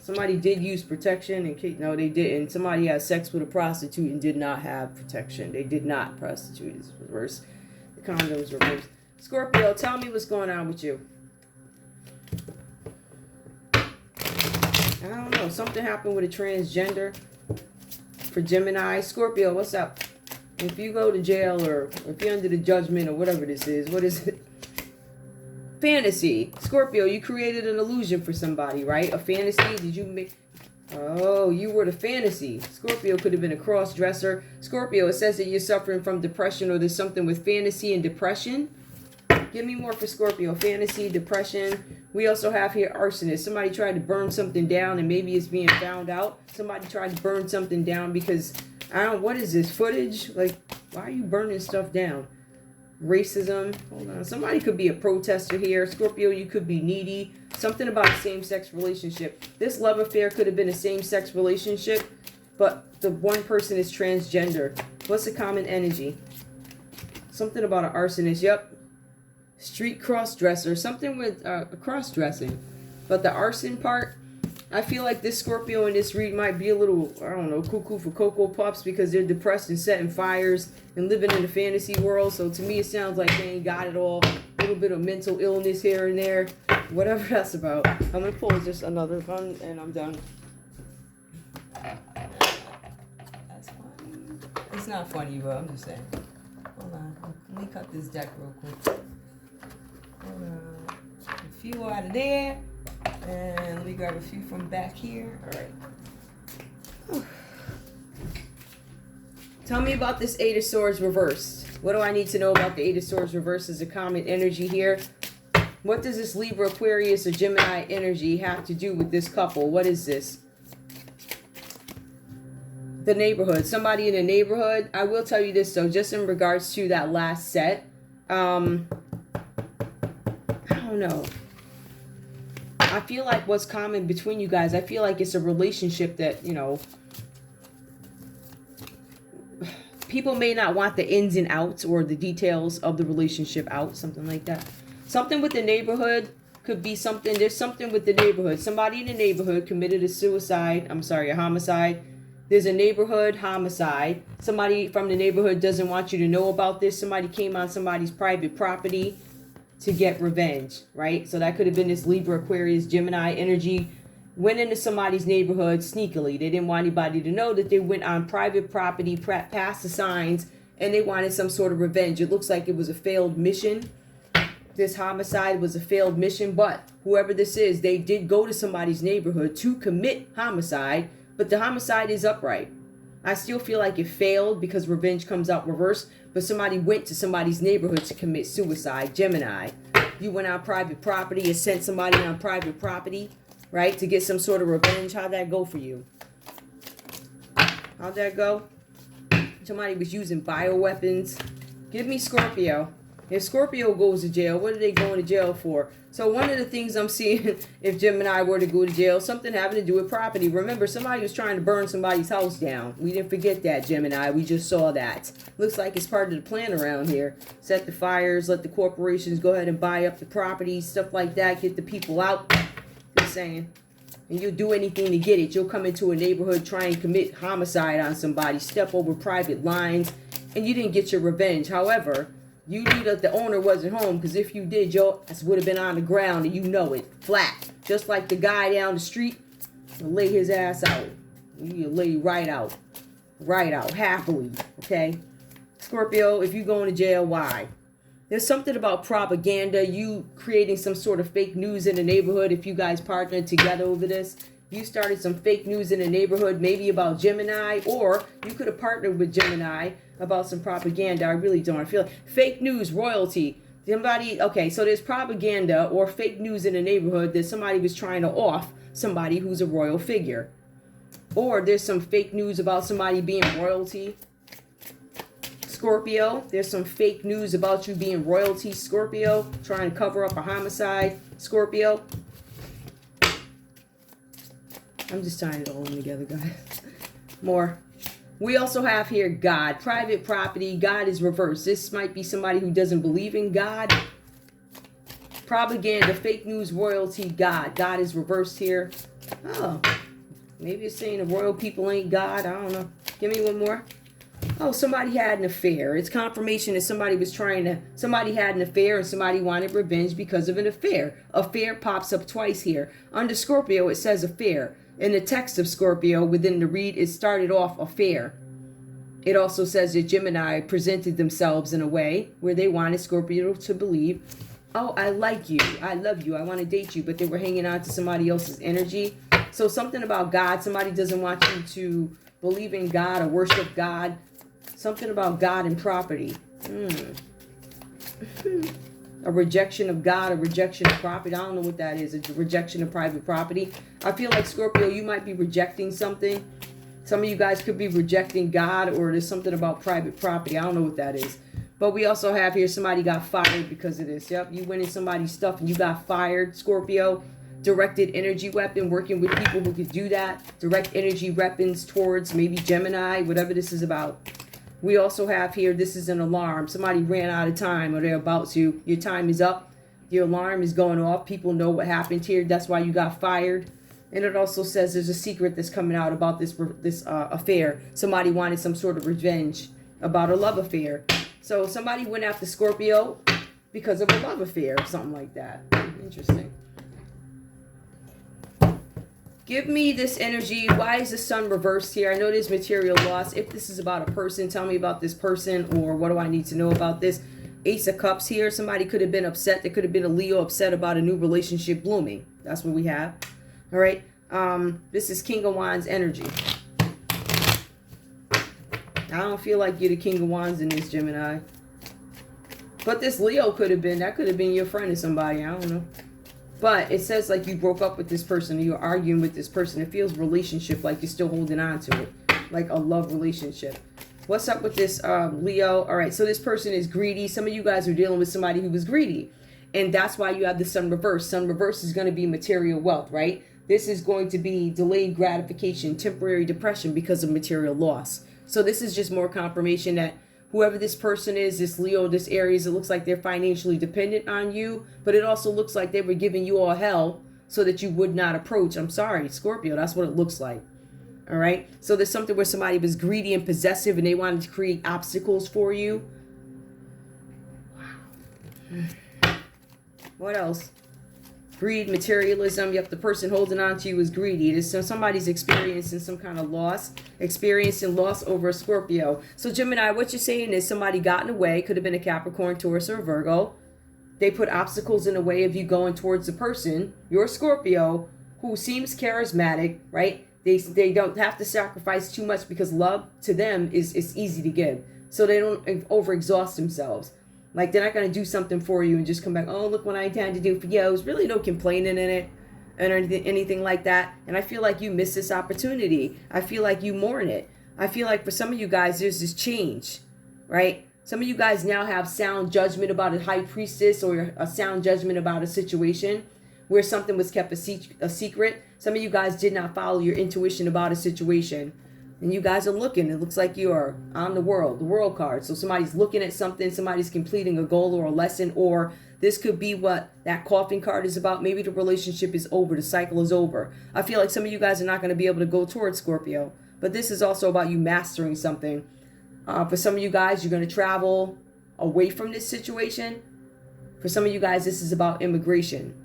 Somebody did use protection in case, no, they didn't. Somebody had sex with a prostitute and did not have protection. They did not prostitute. It's reverse. The condoms reversed. Scorpio, tell me what's going on with you. I don't know. Something happened with a transgender. for Gemini. Scorpio, what's up? If you go to jail or if you're under the judgment or whatever this is, what is it? Fantasy. Scorpio, you created an illusion for somebody, right? A fantasy. Did you make... Oh, you were the fantasy. Scorpio could have been a cross-dresser. Scorpio, it says that you're suffering from depression or there's something with fantasy and depression. Give me more for Scorpio. Fantasy, depression. We also have here arsonist. Somebody tried to burn something down and maybe it's being found out. Somebody tried to burn something down because, I don't know, what is this? Footage? Like, why are you burning stuff down? Racism. Hold on. Somebody could be a protester here. Scorpio, you could be needy. Something about a same-sex relationship. This love affair could have been a same-sex relationship, but the one person is transgender. What's the common energy? Something about an arsonist. Yep. Street cross-dresser. Something with cross-dressing. But the arson part, I feel like this Scorpio in this read might be a little, I don't know, cuckoo for Cocoa Puffs because they're depressed and setting fires and living in the fantasy world. So to me, it sounds like they ain't got it all. A little bit of mental illness here and there. Whatever that's about. I'm going to pull just another one and I'm done. That's funny. It's not funny, but I'm just saying. Hold on. Let me cut this deck real quick. A few out of there. And let me grab a few from back here. All right. Tell me about this Eight of Swords reversed. What do I need to know about the Eight of Swords reversed as a common energy here? What does this Libra, Aquarius, or Gemini energy have to do with this couple? What is this? The neighborhood. Somebody in the neighborhood. I will tell you this, though, just in regards to that last set. I don't know. I feel like what's common between you guys, I feel like it's a relationship that, you know, people may not want the ins and outs or the details of the relationship out, something like that. Something with the neighborhood could be something, there's something with the neighborhood. Somebody in the neighborhood committed a homicide. There's a neighborhood homicide. Somebody from the neighborhood doesn't want you to know about this. Somebody came on somebody's private property to get revenge, right? So that could have been this Libra, Aquarius, Gemini energy. Went into somebody's neighborhood sneakily. They didn't want anybody to know that they went on private property, past the signs, and they wanted some sort of revenge. It looks like it was a failed mission. This homicide was a failed mission, but whoever this is, they did go to somebody's neighborhood to commit homicide, but the homicide is upright. I still feel like it failed because revenge comes out reverse, but somebody went to somebody's neighborhood to commit suicide. Gemini, you went on private property and sent somebody on private property, right, to get some sort of revenge. How'd that go for you? How'd that go? Somebody was using bioweapons. Give me Scorpio. If Scorpio goes to jail, what are they going to jail for? So one of the things I'm seeing, if Gemini were to go to jail, something having to do with property. Remember, somebody was trying to burn somebody's house down. We didn't forget that, Gemini. We just saw that. Looks like it's part of the plan around here. Set the fires, let the corporations go ahead and buy up the property, stuff like that, get the people out. Just saying. And you'll do anything to get it. You'll come into a neighborhood, try and commit homicide on somebody, step over private lines, and you didn't get your revenge. However, you knew that the owner wasn't home, because if you did, your ass would have been on the ground, and you know it. Flat. Just like the guy down the street, lay his ass out. You lay right out. Right out. Happily. Okay? Scorpio, if you going to jail, why? There's something about propaganda, you creating some sort of fake news in the neighborhood. If you guys partnered together over this, you started some fake news in the neighborhood, maybe about Gemini, or you could have partnered with Gemini about some propaganda. I really don't. I feel like fake news, royalty. Somebody, okay, so there's propaganda or fake news in the neighborhood that somebody was trying to off somebody who's a royal figure. Or there's some fake news about somebody being royalty. Scorpio, there's some fake news about you being royalty. Scorpio, trying to cover up a homicide. Scorpio. I'm just tying it all in together, guys. More. We also have here God. Private property. God is reversed. This might be somebody who doesn't believe in God. Propaganda, fake news, royalty, God. God is reversed here. Oh. Maybe it's saying the royal people ain't God. I don't know. Give me one more. Oh, somebody had an affair. It's confirmation that somebody had an affair and somebody wanted revenge because of an affair. Affair pops up twice here. Under Scorpio, it says affair. In the text of Scorpio, within the read, it started off affair. It also says that Gemini presented themselves in a way where they wanted Scorpio to believe, oh, I like you, I love you, I want to date you, but they were hanging on to somebody else's energy. So something about God, somebody doesn't want you to believe in God or worship God. Something about God and property. A rejection of God, a rejection of property. I don't know what that is. A rejection of private property. I feel like Scorpio, you might be rejecting something. Some of you guys could be rejecting God, or there's something about private property. I don't know what that is. But we also have here somebody got fired because of this. Yep, you went in somebody's stuff and you got fired, Scorpio. Directed energy weapon, working with people who could do that. Direct energy weapons towards maybe Gemini, whatever this is about. We also have here, this is an alarm. Somebody ran out of time, or they're about to. Your time is up. Your alarm is going off. People know what happened here. That's why you got fired. And it also says there's a secret that's coming out about this affair. Somebody wanted some sort of revenge about a love affair. So somebody went after Scorpio because of a love affair or something like that. Interesting. Give me this energy. Why is the sun reversed here? I know there's material loss. If this is about a person, tell me about this person, or what do I need to know about this? Ace of Cups here. Somebody could have been upset. There could have been a Leo upset about a new relationship blooming. That's what we have. All right. This is King of Wands energy. I don't feel like you're the King of Wands in this, Gemini. But this Leo could have been, that could have been your friend or somebody. I don't know. But it says like you broke up with this person, or you're arguing with this person. It feels relationship, like you're still holding on to it. Like a love relationship. What's up with this Leo? All right, so this person is greedy. Some of you guys are dealing with somebody who was greedy. And that's why you have the sun reverse. Sun reverse is going to be material wealth, right? This is going to be delayed gratification, temporary depression because of material loss. So this is just more confirmation that whoever this person is, this Leo, this Aries, it looks like they're financially dependent on you. But it also looks like they were giving you all hell so that you would not approach. I'm sorry, Scorpio, that's what it looks like. All right. So there's something where somebody was greedy and possessive and they wanted to create obstacles for you. Wow. What else? Greed, materialism. Yep, the person holding on to you is greedy. So somebody's experiencing some kind of loss, experiencing loss over a Scorpio. So Gemini, what you're saying is somebody got in the way. Could have been a Capricorn, Taurus, or a Virgo. They put obstacles in the way of you going towards the person, your Scorpio, who seems charismatic, right? They don't have to sacrifice too much because love to them is easy to give. So they don't overexhaust themselves. Like they're not going to do something for you and just come back, oh, look what I intend to do for you. There's really no complaining in it and anything like that. And I feel like you missed this opportunity. I feel like you mourn it. I feel like for some of you guys, there's this change, right? Some of you guys now have sound judgment about a high priestess or a sound judgment about a situation where something was kept a secret. Some of you guys did not follow your intuition about a situation. And you guys are looking. It looks like you are on the world card. So somebody's looking at something. Somebody's completing a goal or a lesson. Or this could be what that coffin card is about. Maybe the relationship is over. The cycle is over. I feel like some of you guys are not going to be able to go towards Scorpio. But this is also about you mastering something. For some of you guys, you're going to travel away from this situation. For some of you guys, this is about immigration.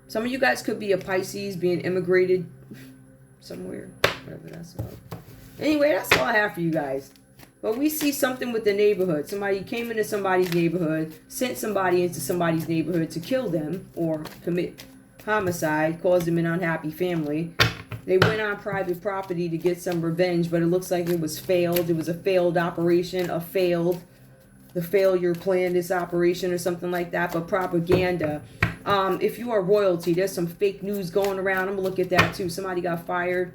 Some of you guys could be a Pisces being immigrated somewhere, whatever that's about. Anyway, that's all I have for you guys. But we see something with the neighborhood. Somebody came into somebody's neighborhood, sent somebody into somebody's neighborhood to kill them or commit homicide, cause them an unhappy family. They went on private property to get some revenge, but it looks like it was failed. It was a failed operation, the failure planned this operation or something like that, but propaganda. If you are royalty, there's some fake news going around. I'm gonna look at that too. Somebody got fired.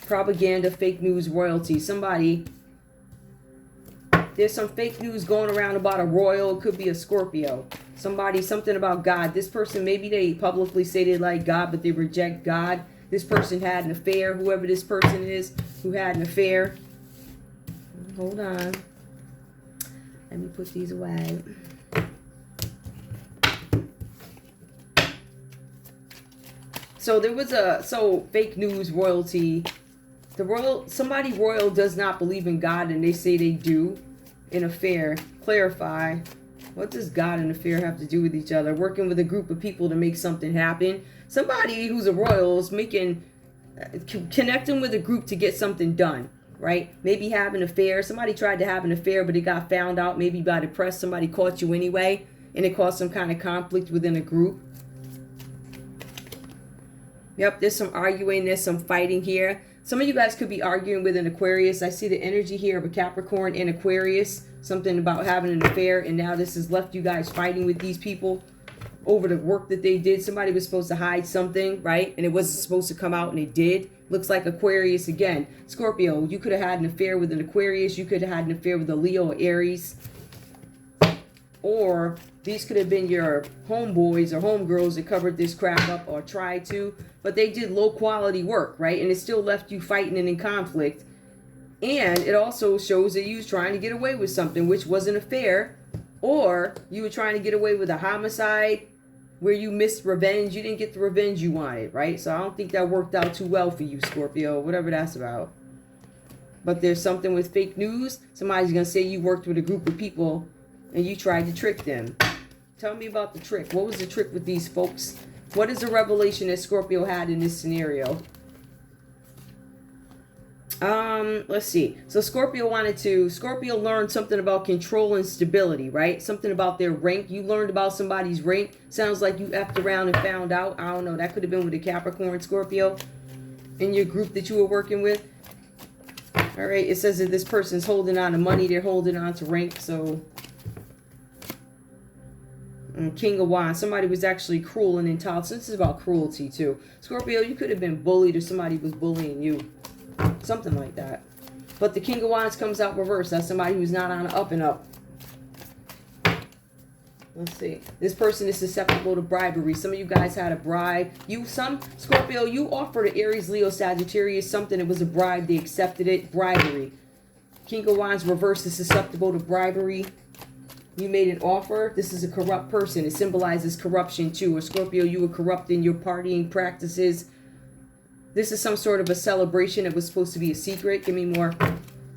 Propaganda, fake news, royalty. There's some fake news going around about a royal. It could be a Scorpio. Something about God. This person, maybe they publicly say they like God, but they reject God. This person had an affair. Whoever this person is who had an affair. Hold on. Let me put these away. So there was fake news royalty. Somebody royal does not believe in God, and they say they do. An affair. Clarify. What does God and affair have to do with each other? Working with a group of people to make something happen. Somebody who's a royal is connecting with a group to get something done, right? Maybe have an affair. Somebody tried to have an affair, but it got found out maybe by the press. Somebody caught you anyway, and it caused some kind of conflict within a group. Yep, there's some arguing, there's some fighting here. Some of you guys could be arguing with an Aquarius. I see the energy here of a Capricorn and Aquarius. Something about having an affair, and now this has left you guys fighting with these people over the work that they did. Somebody was supposed to hide something, right? And it wasn't supposed to come out, and it did. Looks like Aquarius again. Scorpio, you could have had an affair with an Aquarius. You could have had an affair with a Leo or Aries. Or these could have been your homeboys or homegirls that covered this crap up or tried to. But they did low quality work, right? And it still left you fighting and in conflict. And it also shows that you was trying to get away with something, which wasn't a affair. Or you were trying to get away with a homicide where you missed revenge. You didn't get the revenge you wanted, right? So I don't think that worked out too well for you, Scorpio, whatever that's about. But there's something with fake news. Somebody's going to say you worked with a group of people and you tried to trick them. Tell me about the trick. What was the trick with these folks? What is the revelation that Scorpio had in this scenario? Let's see. So Scorpio learned something about control and stability, right? Something about their rank. You learned about somebody's rank. Sounds like you effed around and found out. I don't know. That could have been with a Capricorn, Scorpio, in your group that you were working with. All right. It says that this person's holding on to money. They're holding on to rank. So King of Wands. Somebody was actually cruel and intolerant. This is about cruelty too. Scorpio, you could have been bullied or somebody was bullying you. Something like that. But the King of Wands comes out reversed. That's somebody who's not on an up and up. Let's see. This person is susceptible to bribery. Some of you guys had a bribe. Scorpio, you offered an Aries, Leo, Sagittarius something. It was a bribe. They accepted it. Bribery. King of Wands reversed is susceptible to bribery. You made an offer. This is a corrupt person. It symbolizes corruption too. Or Scorpio, you were corrupt in your partying practices. This is some sort of a celebration. It was supposed to be a secret. Give me more.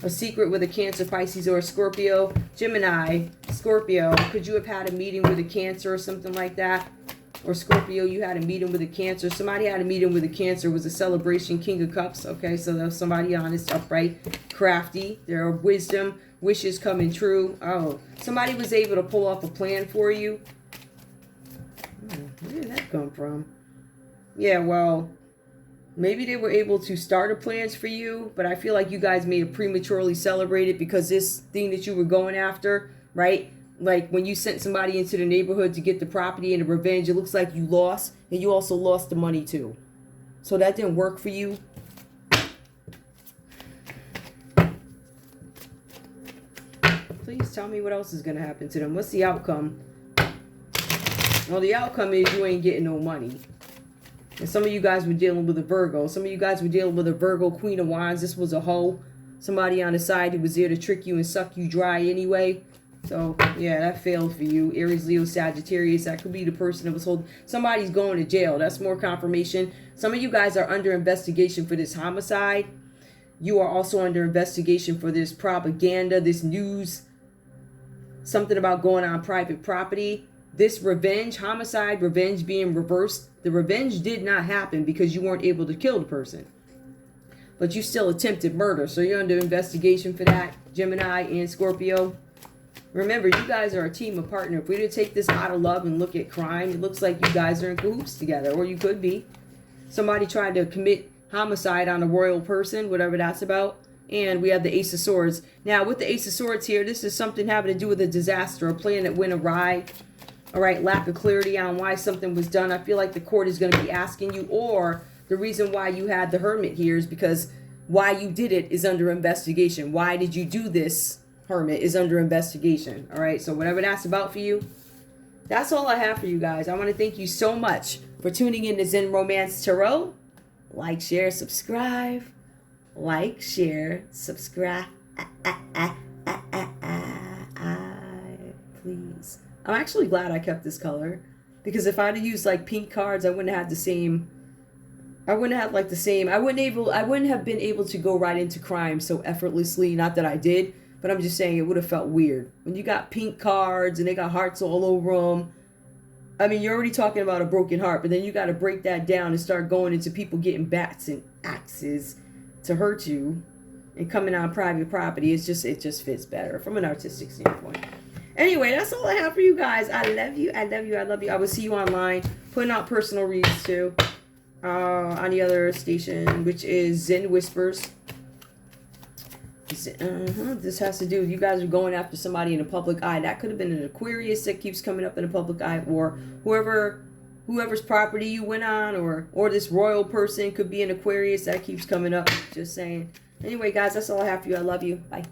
A secret with a Cancer, Pisces, or a Scorpio. Gemini, Scorpio. Could you have had a meeting with a Cancer or something like that? Or Scorpio, you had a meeting with a Cancer. Somebody had a meeting with a Cancer. It was a celebration. King of Cups. Okay, so that was somebody honest, upright, crafty. There are wisdom, wishes coming true. Oh, somebody was able to pull off a plan for you. Where did that come from? Yeah, well, maybe they were able to start a plans for you, but I feel like you guys may have prematurely celebrated because this thing that you were going after, right? Like when you sent somebody into the neighborhood to get the property and the revenge, it looks like you lost, and you also lost the money too. So that didn't work for you. Please tell me what else is going to happen to them. What's the outcome? Well, the outcome is you ain't getting no money. And some of you guys were dealing with a Virgo. Some of you guys were dealing with a Virgo, Queen of Wands. This was a hoe. Somebody on the side who was there to trick you and suck you dry anyway. So, yeah, that failed for you. Aries, Leo, Sagittarius. That could be the person that was holding. Somebody's going to jail. That's more confirmation. Some of you guys are under investigation for this homicide. You are also under investigation for this propaganda, this news. Something about going on private property. This revenge, homicide, revenge being reversed. The revenge did not happen because you weren't able to kill the person. But you still attempted murder. So you're under investigation for that, Gemini and Scorpio. Remember, you guys are a team, a partner. If we were to take this out of love and look at crime, it looks like you guys are in cahoots together. Or you could be. Somebody tried to commit homicide on a royal person, whatever that's about. And we have the Ace of Swords. Now, with the Ace of Swords here, this is something having to do with a disaster, a plan that went awry. All right, lack of clarity on why something was done. I feel like the court is going to be asking you, or the reason why you had the Hermit here is because why you did it is under investigation. Why did you do this, Hermit, is under investigation. All right, so whatever that's about for you, that's all I have for you guys. I want to thank you so much for tuning in to Zen Romance Tarot. Like, share, subscribe. Like, share, subscribe. Please. I'm actually glad I kept this color, because if I'd have used like pink cards, I wouldn't have the same I wouldn't have like the same. I wouldn't have been able to go right into crime so effortlessly. Not that I did, but I'm just saying it would have felt weird when you got pink cards and they got hearts all over them. I mean, you're already talking about a broken heart, but then you got to break that down and start going into people getting bats and axes to hurt you and coming on private property. It just fits better from an artistic standpoint. Anyway, that's all I have for you guys. I love you. I love you. I love you. I will see you online. Putting out personal reads too. On the other station, which is Zen Whispers. This has to do with you guys are going after somebody in the public eye. That could have been an Aquarius that keeps coming up in the public eye, or whoever's property you went on, or this royal person could be an Aquarius that keeps coming up. Just saying. Anyway, guys, that's all I have for you. I love you. Bye.